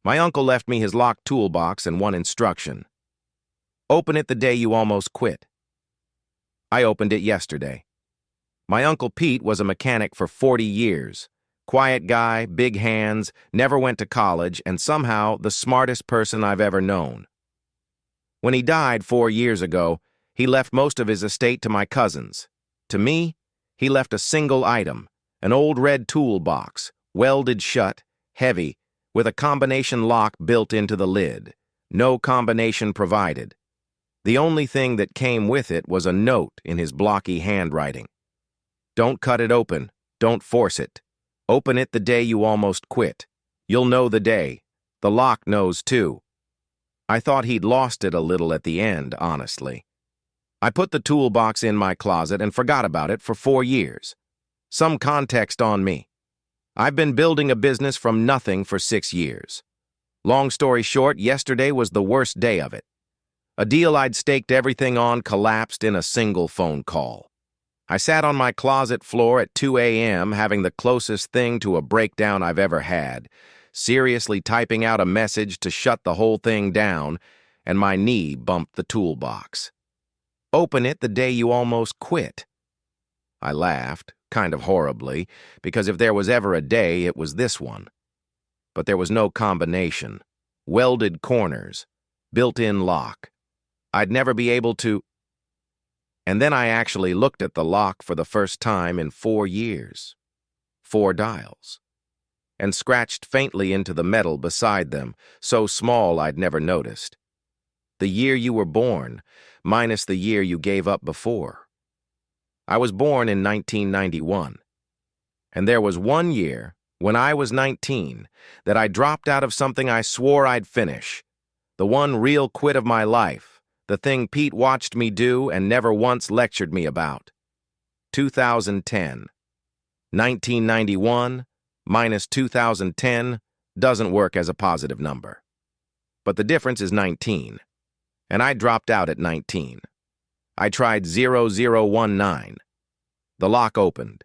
My uncle left me his locked toolbox and one instruction. Open it the day you almost quit. I opened it yesterday. My Uncle Pete was a mechanic for 40 years. Quiet guy, big hands, never went to college, and somehow the smartest person I've ever known. When he died 4 years ago, he left most of his estate to my cousins. To me, he left a single item, an old red toolbox, welded shut, heavy, with a combination lock built into the lid. No combination provided. The only thing that came with it was a note in his blocky handwriting. Don't cut it open. Don't force it. Open it the day you almost quit. You'll know the day. The lock knows too. I thought he'd lost it a little at the end, honestly. I put the toolbox in my closet and forgot about it for 4 years. Some context on me. I've been building a business from nothing for 6 years. Long story short, yesterday was the worst day of it. A deal I'd staked everything on collapsed in a single phone call. I sat on my closet floor at 2 a.m. having the closest thing to a breakdown I've ever had, seriously typing out a message to shut the whole thing down, and my knee bumped the toolbox. Open it the day you almost quit. I laughed, kind of horribly, because if there was ever a day, it was this one. But there was no combination. Welded corners. Built-in lock. I'd never be able to... And then I actually looked at the lock for the first time in 4 years. 4 dials. And scratched faintly into the metal beside them, so small I'd never noticed. The year you were born, minus the year you gave up before. I was born in 1991. And there was 1 year, when I was 19, that I dropped out of something I swore I'd finish. The one real quit of my life. The thing Pete watched me do and never once lectured me about. 2010. 1991 minus 2010 doesn't work as a positive number. But the difference is 19. And I dropped out at 19. I tried 0019. The lock opened.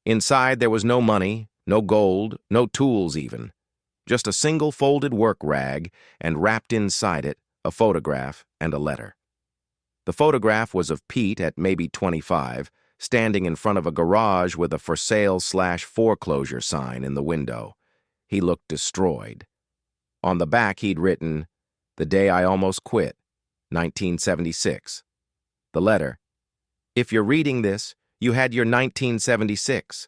Inside there was no money, no gold, no tools even. Just a single folded work rag, and wrapped inside it, a photograph and a letter. The photograph was of Pete at maybe 25, standing in front of a garage with a for sale/foreclosure sign in the window. He looked destroyed. On the back he'd written, "The day I almost quit, 1976. The letter, "If you're reading this, you had your 1976.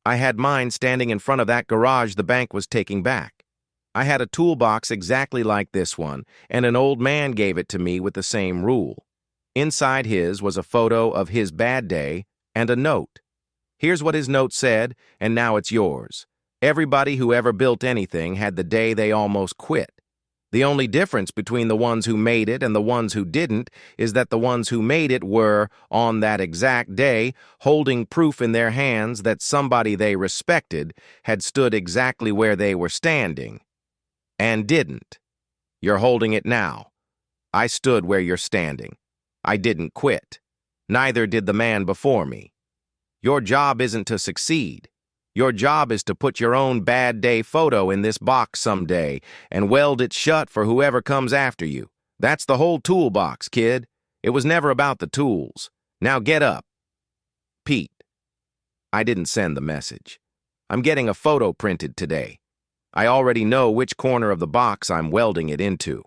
I had mine standing in front of that garage the bank was taking back. I had a toolbox exactly like this one, and an old man gave it to me with the same rule. Inside his was a photo of his bad day and a note. Here's what his note said, and now it's yours. Everybody who ever built anything had the day they almost quit. The only difference between the ones who made it and the ones who didn't is that the ones who made it were, on that exact day, holding proof in their hands that somebody they respected had stood exactly where they were standing. And didn't. You're holding it now. I stood where you're standing. I didn't quit. Neither did the man before me. Your job isn't to succeed. Your job is to put your own bad day photo in this box someday and weld it shut for whoever comes after you. That's the whole toolbox, kid. It was never about the tools. Now get up. Pete." I didn't send the message. I'm getting a photo printed today. I already know which corner of the box I'm welding it into.